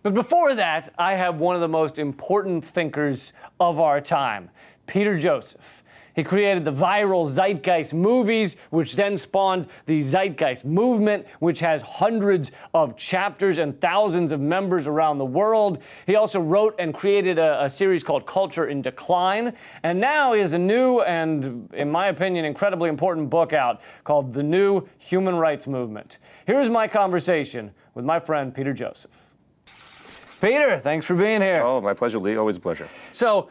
But before that, I have one of the most important thinkers of our time, Peter Joseph. He created the viral Zeitgeist movies, which then spawned the Zeitgeist movement, which has hundreds of chapters and thousands of members around the world. He also wrote and created a series called Culture in Decline. And now he has a new and, in my opinion, incredibly important book out called The New Human Rights Movement. Here's my conversation with my friend, Peter Joseph. Peter, thanks for being here. Oh, my pleasure, Lee. Always a pleasure. So,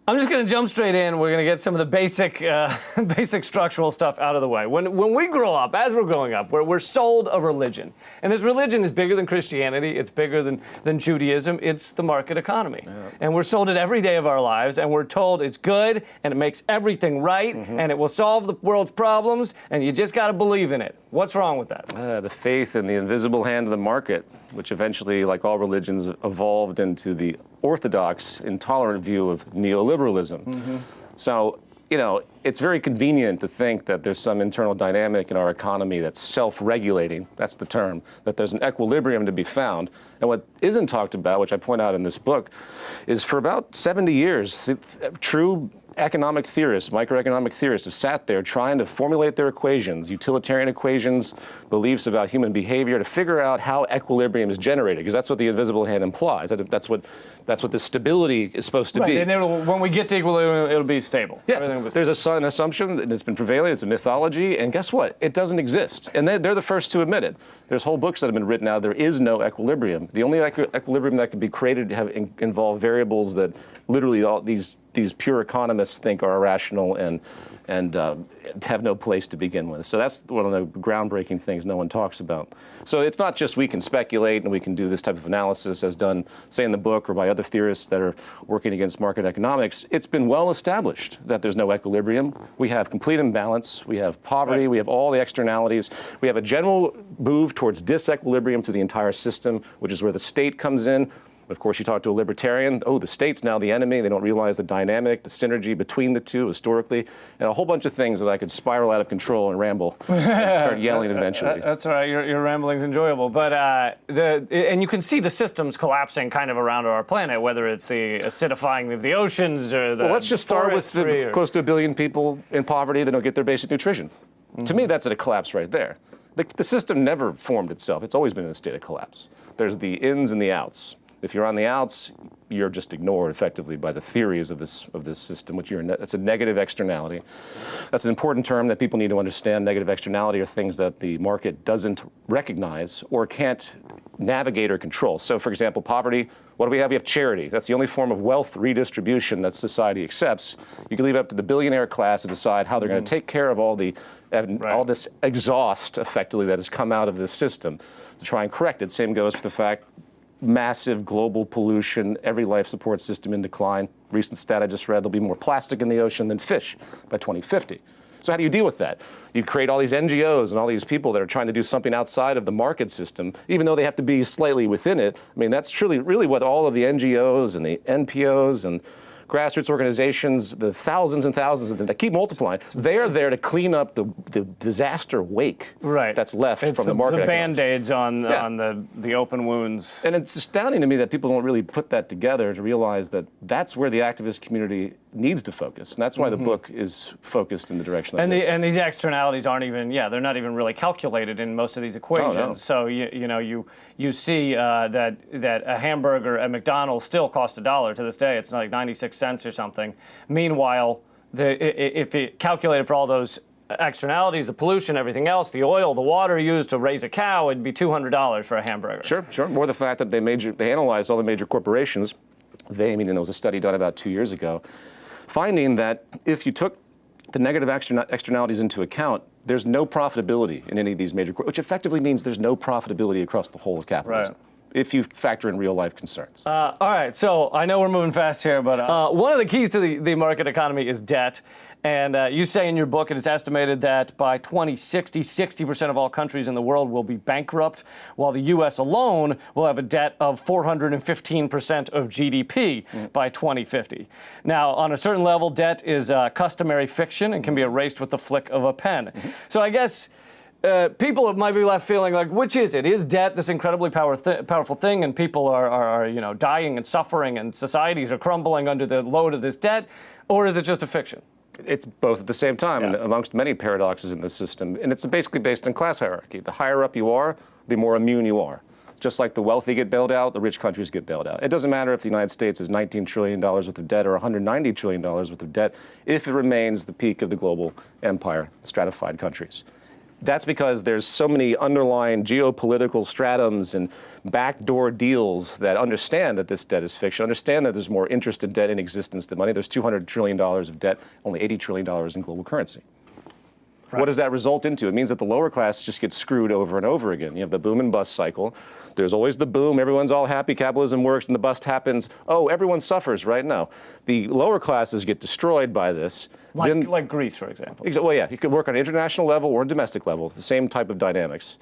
I'm just going to jump straight in. We're going to get some of the basic structural stuff out of the way. When we grow up, as we're growing up, we're sold a religion. And this religion is bigger than Christianity. It's bigger than Judaism. It's the market economy. Yeah. And we're sold it every day of our lives. And we're told it's good and it makes everything right and it will solve the world's problems. And you just got to believe in it. What's wrong with that? The faith in the invisible hand of the market, which eventually, like all religions, evolved into the orthodox, intolerant view of neoliberalism. So, you know, it's very convenient to think that there's some internal dynamic in our economy that's self-regulating, that's the term, that there's an equilibrium to be found. And what isn't talked about, which I point out in this book, is for about 70 years, true economic theorists, microeconomic theorists have sat there trying to formulate their equations, utilitarian equations, beliefs about human behavior to figure out how equilibrium is generated, because that's what the invisible hand implies. That's what the stability is supposed to be. And when we get to equilibrium, it'll be stable. Yeah, there's an assumption that it's been prevailing, it's a mythology, and guess what? It doesn't exist. And they're the first to admit it. There's whole books that have been written now, there is no equilibrium. The only equilibrium that can be created involve variables that literally all these pure economists think are irrational and have no place to begin with. So that's one of the groundbreaking things no one talks about. So it's not just we can speculate and we can do this type of analysis as done, say, in the book or by other theorists that are working against market economics. It's been well established that there's no equilibrium. We have complete imbalance. We have poverty. We have all the externalities. We have a general move towards disequilibrium through the entire system, which is where the state comes in. Of course, you talk to a libertarian, oh, the state's now the enemy. They don't realize the dynamic, the synergy between the two historically, and a whole bunch of things that I could spiral out of control and ramble and start yelling eventually. That's all right. Your rambling's enjoyable. But and you can see the systems collapsing kind of around our planet, whether it's the acidifying of the oceans or the Well, let's just start with the close to 1 billion people in poverty that don't get their basic nutrition. To me, that's a collapse right there. The system never formed itself. It's always been in a state of collapse. There's the ins and the outs. If you're on the outs, you're just ignored effectively by the theories of this system, which that's a negative externality. That's an important term that people need to understand. Negative externality are things that the market doesn't recognize or can't navigate or control. So, for example, poverty, what do we have? We have charity. That's the only form of wealth redistribution that society accepts. You can leave it up to the billionaire class to decide how they're going to take care of all this exhaust, effectively, that has come out of this system to try and correct it. Same goes for the fact massive global pollution, every life support system in decline. Recent stat I just read, there'll be more plastic in the ocean than fish by 2050. So how do you deal with that? You create all these NGOs and all these people that are trying to do something outside of the market system, even though they have to be slightly within it. I mean, that's really what all of the NGOs and the NPOs and grassroots organizations, the thousands and thousands of them that keep multiplying, they are there to clean up the disaster wake that's left from the market. The Band-Aids on the open wounds. And it's astounding to me that people don't really put that together to realize that that's where the activist community needs to focus. And that's why the book is focused in the direction of this. And these externalities aren't even, they're not even really calculated in most of these equations. Oh, no. So, you see that a hamburger at McDonald's still costs $1 to this day. It's like 96 cents or something. Meanwhile, if it calculated for all those externalities, the pollution, everything else, the oil, the water used to raise a cow, it'd be $200 for a hamburger. Sure. More the fact that they analyzed all the major corporations. There was a study done about 2 years ago, finding that if you took the negative externalities into account, there's no profitability in any of these major, which effectively means there's no profitability across the whole of capitalism. If you factor in real-life concerns. All right, so I know we're moving fast here, but one of the keys to the market economy is debt. And you say in your book it is estimated that by 2060, 60% of all countries in the world will be bankrupt, while the U.S. alone will have a debt of 415% of GDP by 2050. Now, on a certain level, debt is customary fiction and can be erased with the flick of a pen. So I guess people might be left feeling like, which is it? Is debt this incredibly powerful thing, and people are dying and suffering, and societies are crumbling under the load of this debt, or is it just a fiction? It's both at the same time, and amongst many paradoxes in the system. And it's basically based on class hierarchy. The higher up you are, the more immune you are. Just like the wealthy get bailed out, the rich countries get bailed out. It doesn't matter if the United States is $19 trillion worth of debt or $190 trillion worth of debt, if it remains the peak of the global empire, stratified countries. That's because there's so many underlying geopolitical stratums and backdoor deals that understand that this debt is fiction, understand that there's more interest in debt in existence than money. There's $200 trillion of debt, only $80 trillion in global currency. Right. What does that result into? It means that the lower class just gets screwed over and over again. You have the boom and bust cycle. There's always the boom, everyone's all happy, capitalism works, and the bust happens. Oh, everyone suffers right now. The lower classes get destroyed by this. Like Greece, for example. Well, yeah, you could work on an international level or a domestic level, the same type of dynamics.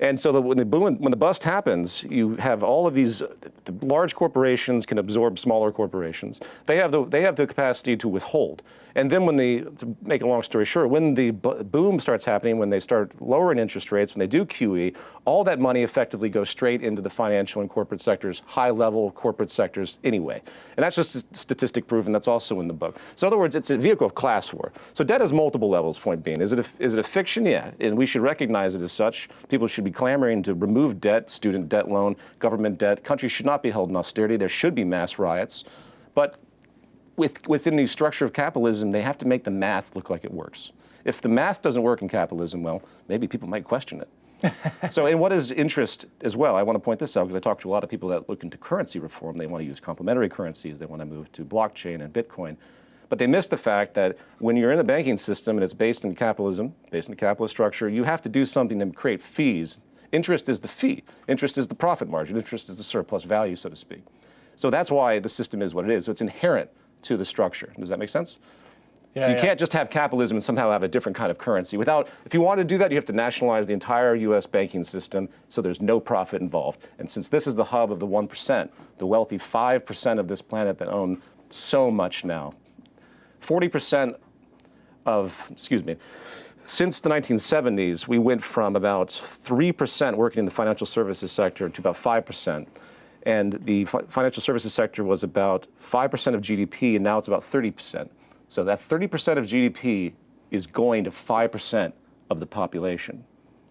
And so when the bust happens, you have all of these, the large corporations can absorb smaller corporations. They have the capacity to withhold. And then to make a long story short, when the boom starts happening, when they start lowering interest rates, when they do QE, all that money effectively goes straight into the financial and corporate sectors, high-level corporate sectors anyway. And that's just a statistic proven. That's also in the book. So in other words, it's a vehicle of class war. So debt has multiple levels, point being. Is it a fiction? Yeah. And we should recognize it as such. People should be clamoring to remove debt, student debt loan, government debt. Countries should not be held in austerity. There should be mass riots. But within the structure of capitalism, they have to make the math look like it works. If the math doesn't work in capitalism, well, maybe people might question it. So, and what is interest as well? I want to point this out because I talk to a lot of people that look into currency reform. They want to use complementary currencies. They want to move to blockchain and Bitcoin. But they miss the fact that when you're in the banking system and it's based in capitalism, based in the capitalist structure, you have to do something to create fees. Interest is the fee. Interest is the profit margin. Interest is the surplus value, so to speak. So that's why the system is what it is. So it's inherent to the structure. Does that make sense? Yeah, so you can't just have capitalism and somehow have a different kind of currency. If you want to do that, you have to nationalize the entire U.S. banking system so there's no profit involved. And since this is the hub of the 1%, the wealthy 5% of this planet that own so much now, 40% since the 1970s, we went from about 3% working in the financial services sector to about 5%. And the financial services sector was about 5% of GDP, and now it's about 30%. So that 30% of GDP is going to 5% of the population.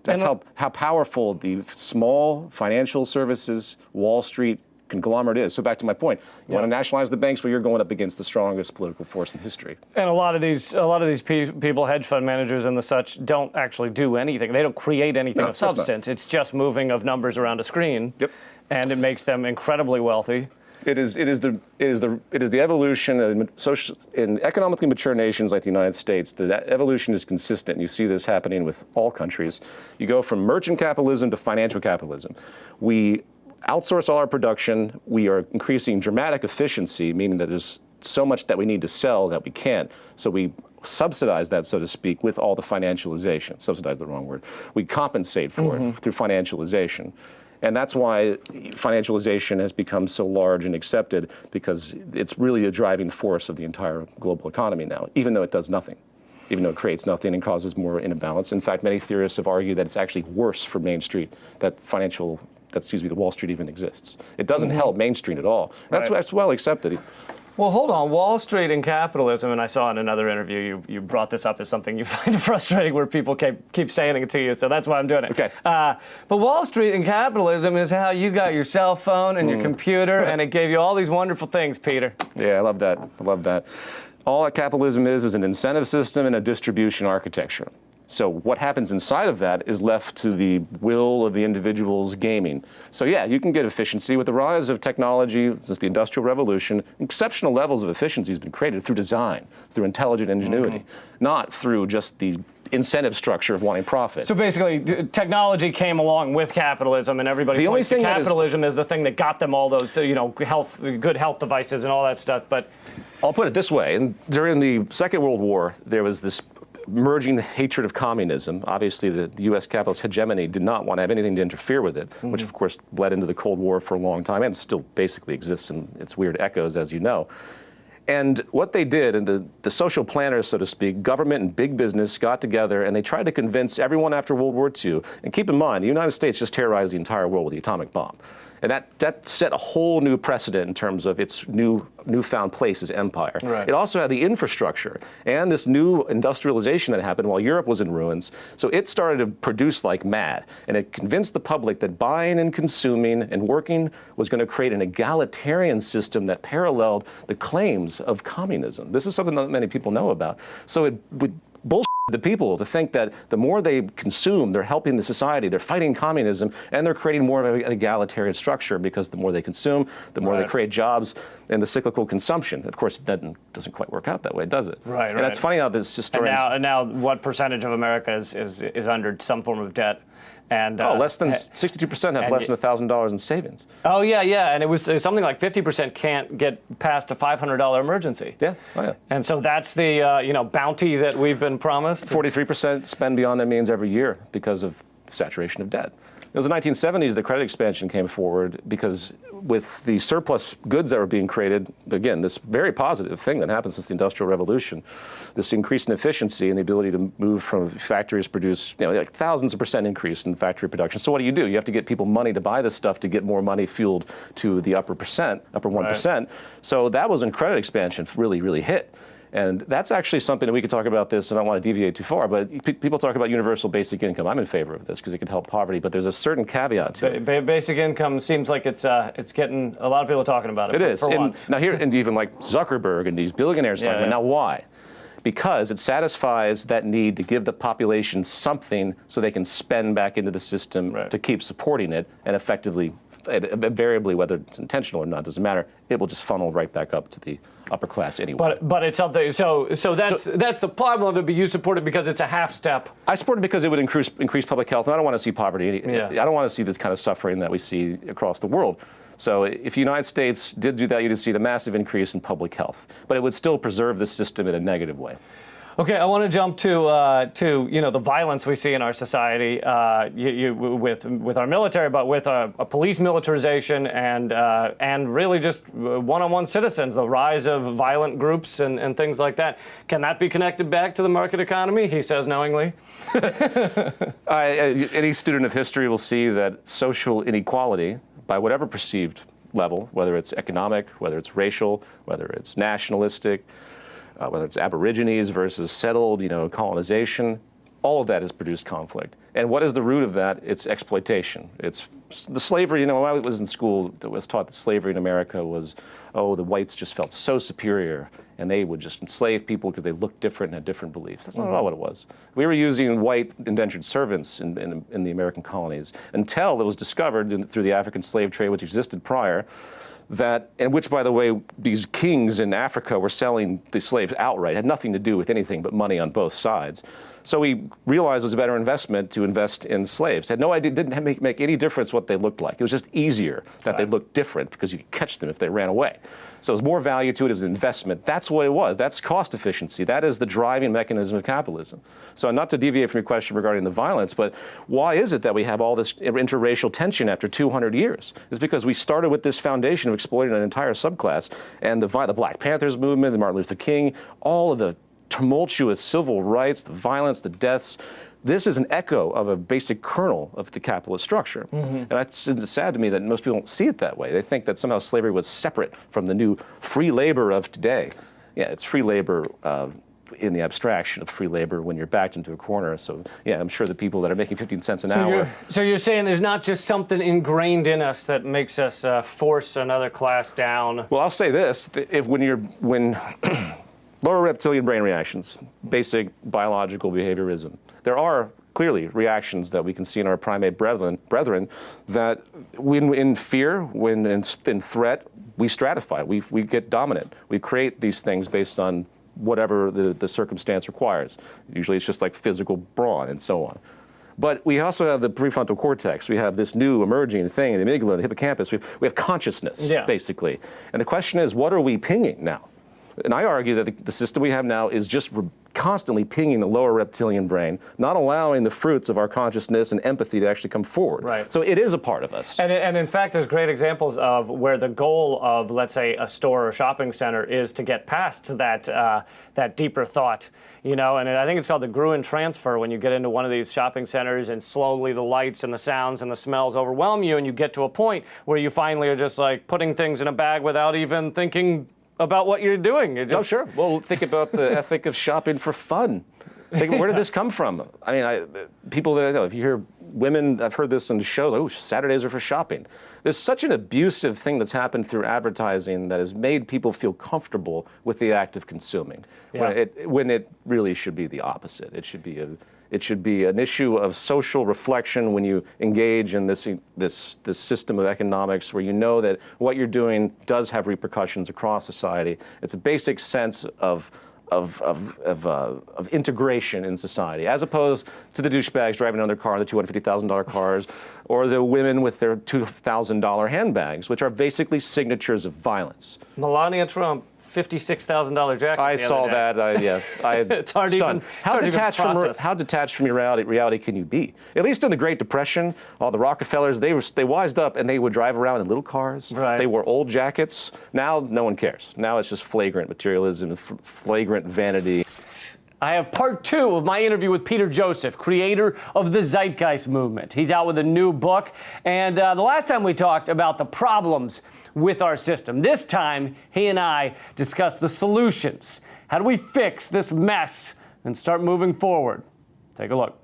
That's how powerful the small financial services, Wall Street conglomerate is. So back to my point, you want to nationalize the banks, well, you're going up against the strongest political force in history. And a lot of these people, hedge fund managers and the such, don't actually do anything. They don't create anything of substance. It's just moving of numbers around a screen. Yep. And it makes them incredibly wealthy. It is the evolution in economically mature nations like the United States. That evolution is consistent. You see this happening with all countries. You go from merchant capitalism to financial capitalism. We outsource all our production. We are increasing dramatic efficiency, meaning that there's so much that we need to sell that we can't. So we subsidize that, so to speak, with all the financialization. Subsidize the wrong word. We compensate for it through financialization. And that's why financialization has become so large and accepted, because it's really a driving force of the entire global economy now, even though it does nothing, even though it creates nothing and causes more imbalance. In fact, many theorists have argued that it's actually worse for Main Street, that the Wall Street even exists. It doesn't help Main Street at all. That's well accepted. Well, hold on. Wall Street and capitalism, and I saw in another interview you brought this up as something you find frustrating, where people keep saying it to you, so that's why I'm doing it. Okay. But Wall Street and capitalism is how you got your cell phone and your computer, and it gave you all these wonderful things, Peter. Yeah, I love that. I love that. All that capitalism is an incentive system and a distribution architecture. So what happens inside of that is left to the will of the individual's gaming. So yeah, you can get efficiency. With the rise of technology since the Industrial Revolution, exceptional levels of efficiency has been created through design, through intelligent ingenuity, not through just the incentive structure of wanting profit. So basically, technology came along with capitalism, and everybody points to capitalism as the thing that got them all those, good health devices and all that stuff. But I'll put it this way: during the Second World War, there was this merging hatred of communism. Obviously, the U.S. capitalist hegemony did not want to have anything to interfere with it, which of course bled into the Cold War for a long time and still basically exists in its weird echoes, as you know. And what they did, and the social planners, so to speak, government and big business got together and they tried to convince everyone after World War II, and keep in mind, the United States just terrorized the entire world with the atomic bomb. And that set a whole new precedent in terms of its newfound place as empire. Right. It also had the infrastructure and this new industrialization that happened while Europe was in ruins. So it started to produce like mad. And it convinced the public that buying and consuming and working was going to create an egalitarian system that paralleled the claims of communism. This is something that many people know about. So it would bullshit the people to think that the more they consume, they're helping the society, they're fighting communism, and they're creating more of an egalitarian structure, because the more they consume, the more they create jobs and the cyclical consumption. Of course, it doesn't quite work out that way, does it? Right. And it's funny how this historian... And now what percentage of America is under some form of debt? And, less than 62% have less than $1,000 in savings. Oh, yeah, and it was something like 50% can't get past a $500 emergency. Yeah, oh yeah. And so that's the bounty that we've been promised. 43% spend beyond their means every year because of saturation of debt. It was the 1970s the credit expansion came forward, because with the surplus goods that were being created, again, this very positive thing that happened since the Industrial Revolution, this increase in efficiency and the ability to move from factories produce, like thousands of percent increase in factory production. So what do? You have to get people money to buy this stuff to get more money fueled to the upper 1%. Right. So that was when credit expansion really hit. And that's actually something that we could talk about this, and I don't want to deviate too far, but people talk about universal basic income. I'm in favor of this because it can help poverty, but there's a certain caveat to it. Basic income seems like it's getting a lot of people talking about it. It is. For once. Now here, and even like Zuckerberg and these billionaires talking about it. Now why? Because it satisfies that need to give the population something so they can spend back into the system to keep supporting it, and effectively, invariably, whether it's intentional or not, doesn't matter, it will just funnel right back up to the upper class anyway. But it's something. So that's the problem of it. But you support it because it's a half step. I support it because it would increase public health, and I don't want to see poverty. I don't want to see this kind of suffering that we see across the world. So if the United States did do that, you'd see a massive increase in public health, but it would still preserve the system in a negative way. Okay, I want to jump to the violence we see in our society with our military, but with a police militarization and really just one-on-one citizens, the rise of violent groups and things like that. Can that be connected back to the market economy? He says knowingly. Any student of history will see that social inequality, by whatever perceived level, whether it's economic, whether it's racial, whether it's nationalistic, whether it's Aborigines versus settled, colonization, all of that has produced conflict. And what is the root of that? It's exploitation. It's the slavery. When I was in school, it was taught that slavery in America was, the whites just felt so superior, and they would just enslave people because they looked different and had different beliefs. That's not at all what it was. We were using white indentured servants in the American colonies until it was discovered through the African slave trade, which existed prior, and which, by the way, these kings in Africa were selling the slaves outright. It had nothing to do with anything but money on both sides. So we realized it was a better investment to invest in slaves. Had no idea, didn't make any difference what they looked like. It was just easier that they looked different because you could catch them if they ran away. So there's more value to it as an investment. That's what it was. That's cost efficiency. That is the driving mechanism of capitalism. So not to deviate from your question regarding the violence, but why is it that we have all this interracial tension after 200 years? It's because we started with this foundation of exploiting an entire subclass, and the Black Panthers movement, the Martin Luther King, all of the tumultuous civil rights, the violence, the deaths. This is an echo of a basic kernel of the capitalist structure. And it's sad to me that most people don't see it that way. They think that somehow slavery was separate from the new free labor of today. Yeah, it's free labor in the abstraction of free labor when you're backed into a corner. So yeah, I'm sure the people that are making 15 cents an hour. So you're saying there's not just something ingrained in us that makes us force another class down? Well, I'll say this: when lower reptilian brain reactions, basic biological behaviorism. There are clearly reactions that we can see in our primate brethren that when in fear, when in threat, we stratify, we get dominant. We create these things based on whatever the circumstance requires. Usually it's just like physical brawn and so on. But we also have the prefrontal cortex. We have this new emerging thing, the amygdala, the hippocampus. We have consciousness, basically. And the question is, what are we pinging now? And I argue that the system we have now is just constantly pinging the lower reptilian brain, not allowing the fruits of our consciousness and empathy to actually come forward. Right. So it is a part of us. And in fact, there's great examples of where the goal of, let's say, a store or shopping center is to get past that deeper thought. And I think it's called the Gruen Transfer, when you get into one of these shopping centers and slowly the lights and the sounds and the smells overwhelm you, and you get to a point where you finally are just like putting things in a bag without even thinking about what you're doing. Oh, sure. Well, think about the ethic of shopping for fun. Think, where did this come from? I mean, people that I know, if you hear women, I've heard this in the shows, oh, Saturdays are for shopping. There's such an abusive thing that's happened through advertising that has made people feel comfortable with the act of consuming, when it really should be the opposite. It should be an issue of social reflection when you engage in this system of economics, where you know that what you're doing does have repercussions across society. It's a basic sense of integration in society, as opposed to the douchebags driving around their car, the $250,000 cars, or the women with their $2,000 handbags, which are basically signatures of violence. Melania Trump, $56,000 jacket. I saw that. It's hard to even. How detached from your reality can you be? At least in the Great Depression, all the Rockefellers, they wised up and they would drive around in little cars. Right. They wore old jackets. Now no one cares. Now it's just flagrant materialism, flagrant vanity. I have part 2 of my interview with Peter Joseph, creator of the Zeitgeist movement. He's out with a new book, and the last time we talked about the problems with our system. This time, he and I discussed the solutions. How do we fix this mess and start moving forward? Take a look.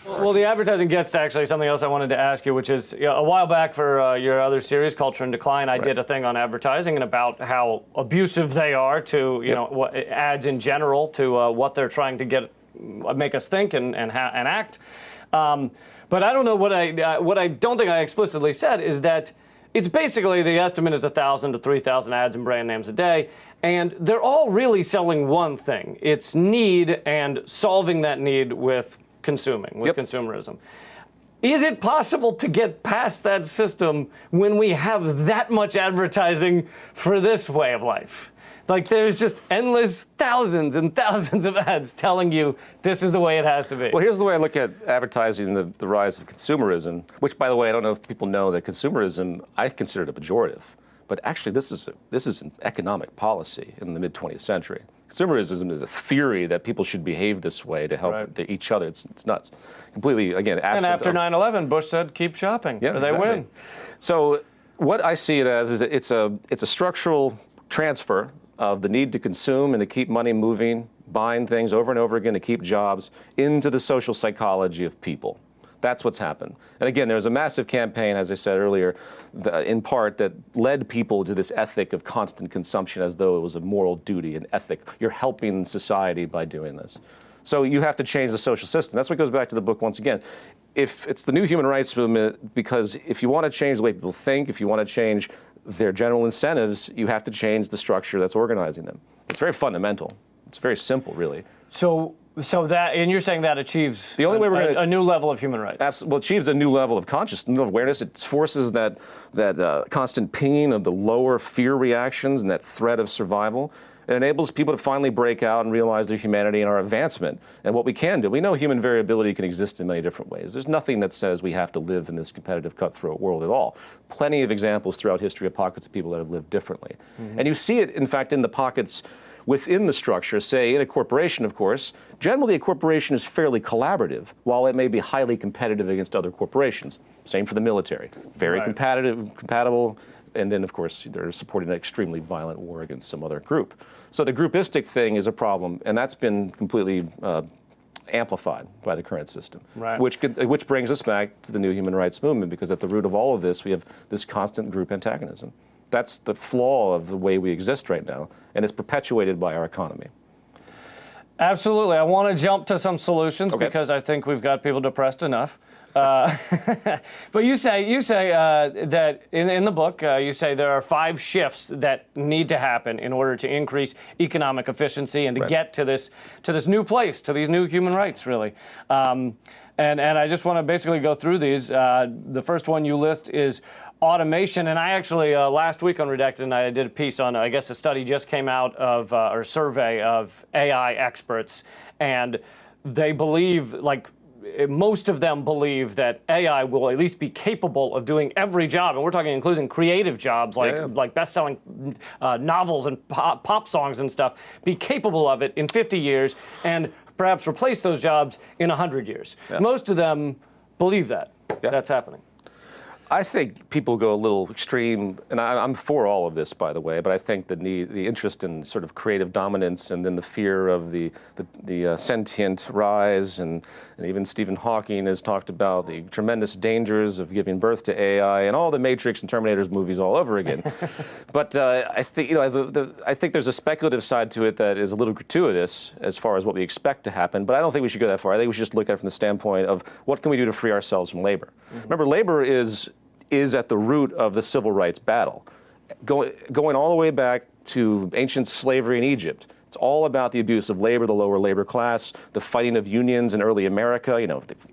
Well, the advertising gets to actually something else I wanted to ask you, which is, a while back for your other series, Culture in Decline, I did a thing on advertising and about how abusive they are to, what ads in general, to what they're trying to make us think and act. But I don't know what I don't think I explicitly said is that it's basically, the estimate is 1,000 to 3,000 ads and brand names a day, and they're all really selling one thing. It's need and solving that need with consuming, with consumerism. Is it possible to get past that system when we have that much advertising for this way of life? Like, there's just endless thousands and thousands of ads telling you this is the way it has to be. Well, here's the way I look at advertising, the rise of consumerism, which, by the way, I don't know if people know that consumerism, I consider it a pejorative. But actually, this is an economic policy in the mid-20th century. Consumerism is a theory that people should behave this way to help each other. It's nuts. Completely, again, absent. And after 9/11, Bush said, keep shopping, or they win. So what I see it as is it's a structural transfer of the need to consume and to keep money moving, buying things over and over again to keep jobs, into the social psychology of people. That's what's happened. And again, there was a massive campaign, as I said earlier, in part that led people to this ethic of constant consumption as though it was a moral duty, an ethic. You're helping society by doing this. So you have to change the social system. That's what goes back to the book once again. If it's the new human rights movement, because if you want to change the way people think, if you want to change their general incentives, you have to change the structure that's organizing them. It's very fundamental. It's very simple, really. So that, and you're saying that achieves the only way we're a new level of human rights. Absolutely, well, achieves a new level of consciousness, new awareness. It forces that constant pinging of the lower fear reactions and that threat of survival. It enables people to finally break out and realize their humanity and our advancement and what we can do. We know human variability can exist in many different ways. There's nothing that says we have to live in this competitive, cutthroat world at all. Plenty of examples throughout history of pockets of people that have lived differently. Mm-hmm. And you see it, in fact, in the pockets within the structure. Say in a corporation, of course, generally a corporation is fairly collaborative, while it may be highly competitive against other corporations. Same for the military. Very compatible. And then, of course, they're supporting an extremely violent war against some other group. So the groupistic thing is a problem, and that's been completely amplified by the current system, which brings us back to the new human rights movement, because at the root of all of this, we have this constant group antagonism. That's the flaw of the way we exist right now, and it's perpetuated by our economy. Absolutely. I want to jump to some solutions because I think we've got people depressed enough. But you say that in the book, you say there are 5 shifts that need to happen in order to increase economic efficiency and to get to this new place, to these new human rights, really. And I just want to basically go through these. The first one you list is automation. And I actually, last week on Redacted, I did a piece on, I guess a study just came out of, or a survey of AI experts. And they believe, like, most of them believe that AI will at least be capable of doing every job, and we're talking including creative jobs like best-selling novels and pop songs and stuff, be capable of it in 50 years and perhaps replace those jobs in 100 years. Yeah. Most of them believe that. Yeah. That's happening. I think people go a little extreme, and I'm for all of this, by the way, but I think the interest in sort of creative dominance and then the fear of the sentient rise, and even Stephen Hawking has talked about the tremendous dangers of giving birth to AI and all the Matrix and Terminators movies all over again. But I think, I think there's a speculative side to it that is a little gratuitous as far as what we expect to happen, but I don't think we should go that far. I think we should just look at it from the standpoint of what can we do to free ourselves from labor. Mm-hmm. Remember, labor is at the root of the civil rights battle. Going all the way back to ancient slavery in Egypt, it's all about the abuse of labor, the lower labor class, the fighting of unions in early America,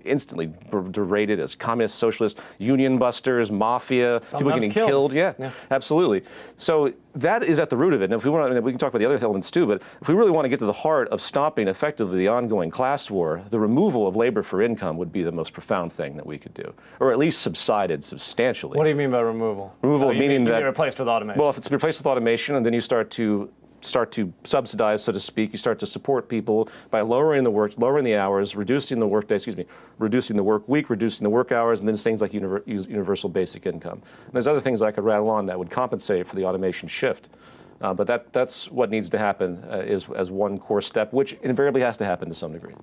instantly berated as communist, socialist, union busters, mafia, people getting killed. Yeah, absolutely. So that is at the root of it. And if we want, we can talk about the other elements too, but if we really want to get to the heart of stopping effectively the ongoing class war, the removal of labor for income would be the most profound thing that we could do, or at least subsided substantially. What do you mean by removal? Removal meaning that replaced with automation. Well, if it's replaced with automation, and then you start to subsidize, so to speak, you start to support people by lowering the hours, reducing the work day, reducing the work week, reducing the work hours, and then things like universal basic income. And there's other things I could rattle on that would compensate for the automation shift. But that's what needs to happen as one core step, which invariably has to happen to some degree.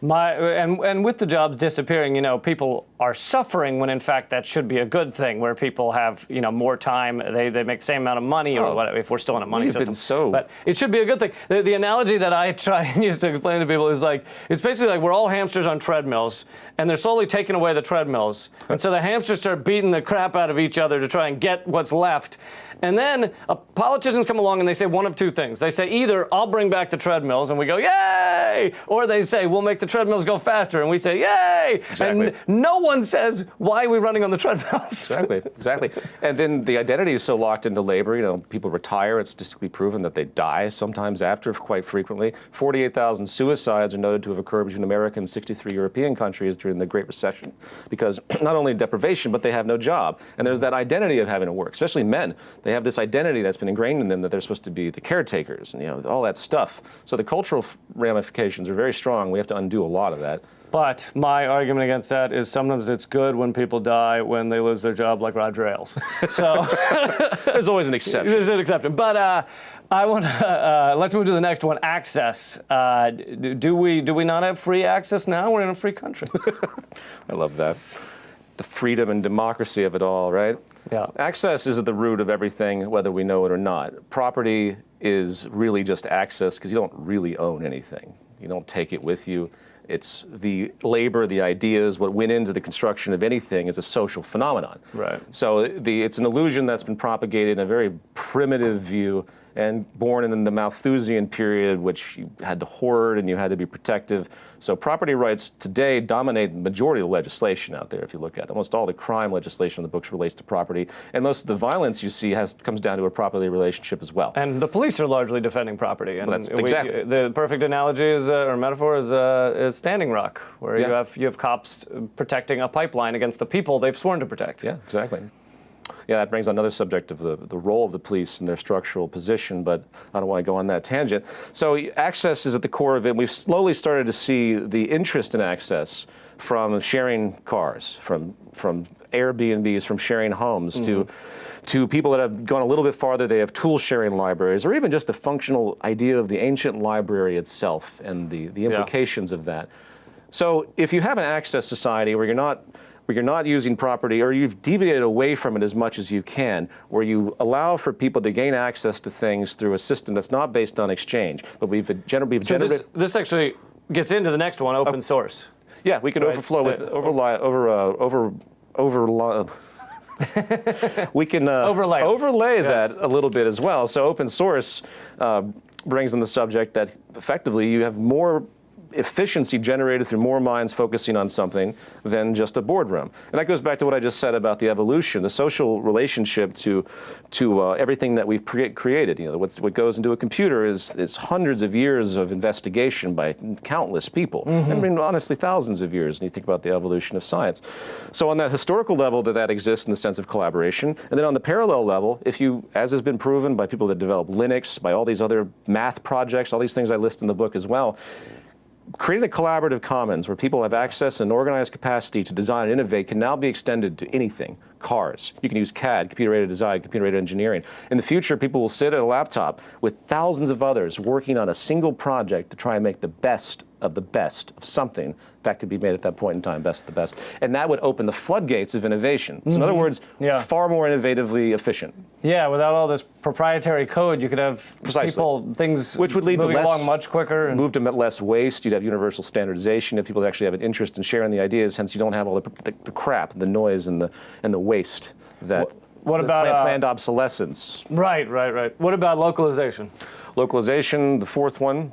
And with the jobs disappearing, people are suffering when in fact that should be a good thing, where people have more time, they make the same amount of money, or whatever, if we're still in a money system. But it should be a good thing. The analogy that I try and use to explain to people is it's basically like we're all hamsters on treadmills, and they're slowly taking away the treadmills, and so the hamsters start beating the crap out of each other to try and get what's left. And then politicians come along and they say one of two things. They say either I'll bring back the treadmills and we go, yay! Or they say we'll make the treadmills go faster and we say, yay! Exactly. And no one says, why are we running on the treadmills? Exactly. And then the identity is so locked into labor. People retire. It's statistically proven that they die sometimes after, quite frequently. 48,000 suicides are noted to have occurred between America and 63 European countries during the Great Recession, because not only deprivation, but they have no job. And there's that identity of having to work, especially men. They have this identity that's been ingrained in them that they're supposed to be the caretakers and all that stuff. So the cultural ramifications are very strong. We have to undo a lot of that. But my argument against that is sometimes it's good when people die when they lose their job, like Roger Ailes. So there's always an exception. There's an exception. But I want to let's move to the next one. Access. Do we not have free access now? We're in a free country. I love that. The freedom and democracy of it all, right? Yeah. Access is at the root of everything, whether we know it or not. Property is really just access because you don't really own anything. You don't take it with you. It's the labor, the ideas, what went into the construction of anything is a social phenomenon. Right. So it's an illusion that's been propagated in a very primitive view and born in the Malthusian period, which you had to hoard and you had to be protective. So property rights today dominate the majority of the legislation out there, if you look at it. Almost all the crime legislation in the books relates to property, and most of the violence you see comes down to a property relationship as well. And the police are largely defending property. And exactly. The perfect analogy is, or metaphor is Standing Rock, where you have cops protecting a pipeline against the people they've sworn to protect. Yeah, exactly. Yeah, that brings on another subject of the role of the police and their structural position, but I don't want to go on that tangent. So access is at the core of it. We've slowly started to see the interest in access from sharing cars, from Airbnbs, from sharing homes, to people that have gone a little bit farther. They have tool sharing libraries, or even just the functional idea of the ancient library itself and the implications of that. So if you have an access society where you're not using property, or you've deviated away from it as much as you can, where you allow for people to gain access to things through a system that's not based on exchange, but we've generated. This actually gets into the next one, open source. Yeah, we can overflow with we can overlay that a little bit as well. So open source brings in the subject that effectively you have more efficiency generated through more minds focusing on something than just a boardroom. And that goes back to what I just said about the evolution, the social relationship to everything that we've created. You know, what goes into a computer is hundreds of years of investigation by countless people. I mean, honestly, thousands of years, when you think about the evolution of science. So on that historical level, that exists in the sense of collaboration. And then on the parallel level, if you, as has been proven by people that develop Linux, by all these other math projects, all these things I list in the book as well, creating a collaborative commons where people have access and organized capacity to design and innovate can now be extended to anything. Cars. You can use CAD, computer-aided design, computer-aided engineering. In the future, people will sit at a laptop with thousands of others working on a single project to try and make the best of something that could be made at that point in time, best of the best. And that would open the floodgates of innovation. So in other words, far more innovatively efficient. Yeah, without all this proprietary code, you could have people, things which would lead moving to along much quicker. And move to less waste. You'd have universal standardization. If people actually have an interest in sharing the ideas, hence you don't have all the crap, the noise, and the waste that. What about planned obsolescence? Right. What about localization? Localization, the fourth one.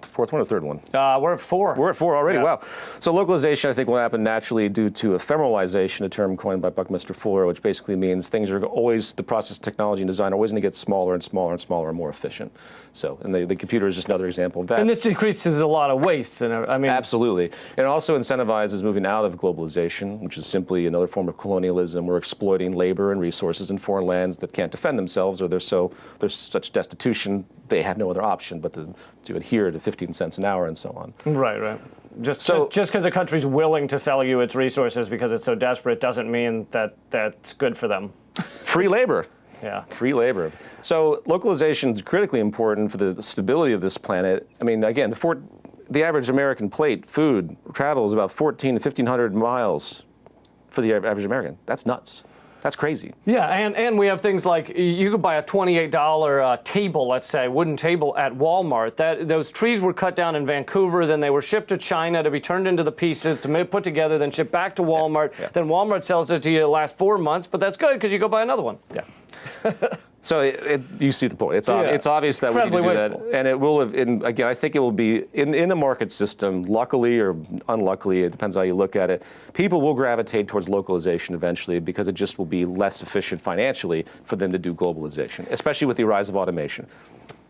Fourth one or third one? We're at 4. We're at 4 already, wow. So localization, I think, will happen naturally due to ephemeralization, a term coined by Buckminster Fuller, which basically means things are always, the process of technology and design are always going to get smaller and smaller and smaller and more efficient. So, and the computer is just another example of that. And this decreases a lot of waste. And I mean, absolutely. And it also incentivizes moving out of globalization, which is simply another form of colonialism. We're exploiting labor and resources in foreign lands that can't defend themselves, or there's such destitution, they have no other option but to adhere to 15 cents an hour and so on. Right. Just because a country's willing to sell you its resources because it's so desperate doesn't mean that that's good for them. Free labor. Yeah. Free labor. So localization is critically important for the stability of this planet. I mean, again, the average American plate food travels about 1,400 to 1,500 miles for the average American. That's nuts. That's crazy. Yeah, and we have things like you could buy a $28 table, let's say, wooden table at Walmart. Those trees were cut down in Vancouver, then they were shipped to China to be turned into the pieces, to be put together, then shipped back to Walmart. Yeah. Then Walmart sells it to you the last 4 months, but that's good because you go buy another one. Yeah. So you see the point. It's obvious that we need to do that, and it will. Again, I think it will be in a market system. Luckily or unluckily, it depends how you look at it. People will gravitate towards localization eventually because it just will be less efficient financially for them to do globalization, especially with the rise of automation.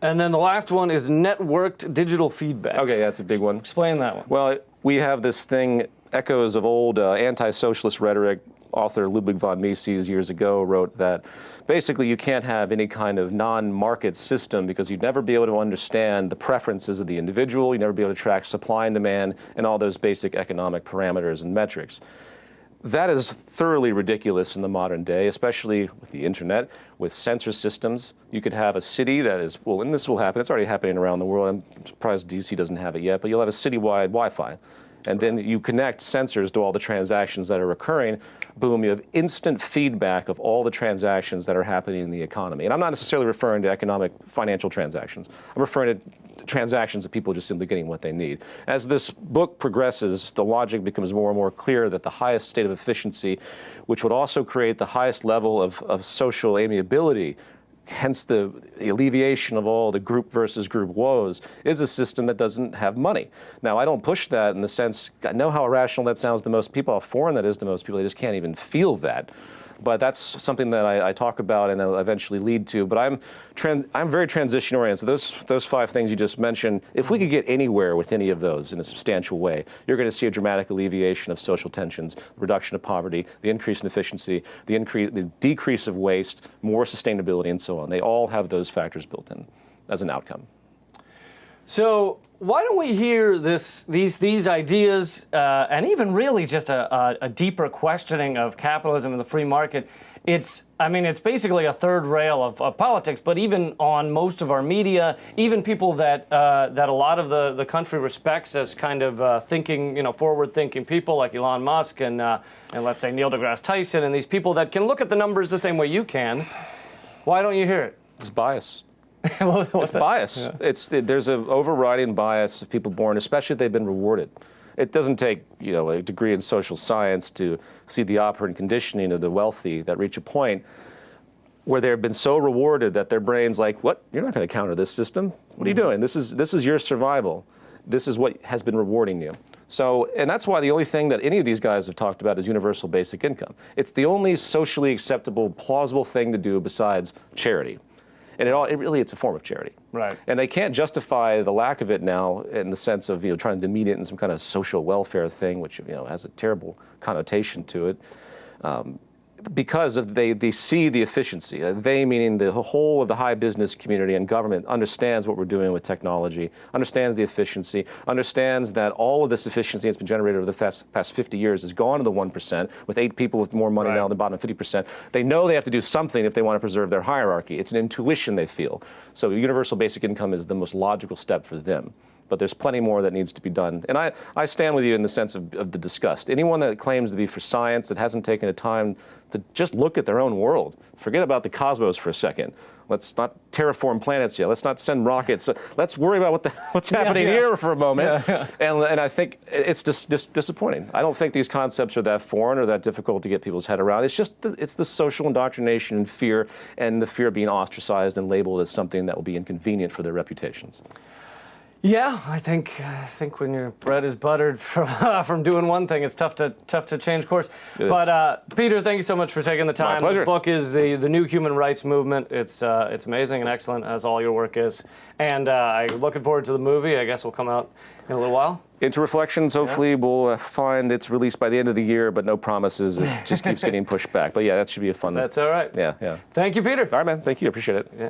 And then the last one is networked digital feedback. Okay, that's a big one. Explain that one. Well, we have this thing, echoes of old anti-socialist rhetoric. Author Ludwig von Mises years ago wrote that basically you can't have any kind of non-market system because you'd never be able to understand the preferences of the individual, you'd never be able to track supply and demand and all those basic economic parameters and metrics. That is thoroughly ridiculous in the modern day, especially with the internet, with sensor systems. You could have a city that is, well, and this will happen, it's already happening around the world, I'm surprised DC doesn't have it yet, but you'll have a citywide Wi-Fi. And then you connect sensors to all the transactions that are occurring. Boom, you have instant feedback of all the transactions that are happening in the economy. And I'm not necessarily referring to economic financial transactions. I'm referring to transactions that people are just simply getting what they need. As this book progresses, the logic becomes more and more clear that the highest state of efficiency, which would also create the highest level of social amiability, hence the alleviation of all the group versus group woes, is a system that doesn't have money. Now, I don't push that in the sense, I know how irrational that sounds to most people, how foreign that is to most people, they just can't even feel that. But that's something that I talk about and I'll eventually lead to. But I'm very transition oriented. So those 5 things you just mentioned, if we could get anywhere with any of those in a substantial way, you're going to see a dramatic alleviation of social tensions, reduction of poverty, the increase in efficiency, the decrease of waste, more sustainability, and so on. They all have those factors built in as an outcome. So why don't we hear these ideas and even really just a deeper questioning of capitalism and the free market? It's basically a third rail of politics, but even on most of our media, even people that a lot of the country respects as kind of thinking, forward-thinking people like Elon Musk and let's say Neil deGrasse Tyson and these people that can look at the numbers the same way you can. Why don't you hear it? It's bias. It's bias. Yeah. There's an overriding bias of people born, especially if they've been rewarded. It doesn't take a degree in social science to see the operant conditioning of the wealthy that reach a point where they've been so rewarded that their brain's like, what? You're not going to counter this system. What are you doing? This is your survival. this is what has been rewarding you. So, and that's why the only thing that any of these guys have talked about is universal basic income. It's the only socially acceptable, plausible thing to do besides charity. And it's a form of charity. Right. And they can't justify the lack of it now in the sense of, trying to demean it in some kind of social welfare thing, which, has a terrible connotation to it. Because they see the efficiency. They, meaning the whole of the high business community and government, understands what we're doing with technology, understands the efficiency, understands that all of this efficiency that's been generated over the past 50 years has gone to the 1%, with 8 people with more money now than the bottom 50%. They know they have to do something if they want to preserve their hierarchy. It's an intuition they feel. So universal basic income is the most logical step for them. But there's plenty more that needs to be done. And I stand with you in the sense of the disgust. Anyone that claims to be for science that hasn't taken the time to just look at their own world, forget about the cosmos for a second. Let's not terraform planets yet. Let's not send rockets. Let's worry about what's happening here for a moment. And I think it's just disappointing. I don't think these concepts are that foreign or that difficult to get people's head around. It's just it's the social indoctrination and the fear of being ostracized and labeled as something that will be inconvenient for their reputations. Yeah, I think when your bread is buttered from doing one thing, it's tough to change course. But Peter, thank you so much for taking the time. My pleasure. The book is the New Human Rights Movement. It's amazing and excellent, as all your work is. And I'm looking forward to the movie. I guess will come out in a little while. Into Reflections, hopefully we'll find it's released by the end of the year, but no promises. It just keeps getting pushed back. But yeah, that should be a fun. That's all right. Yeah. Thank you, Peter. All right, man. Thank you. I appreciate it. Yeah.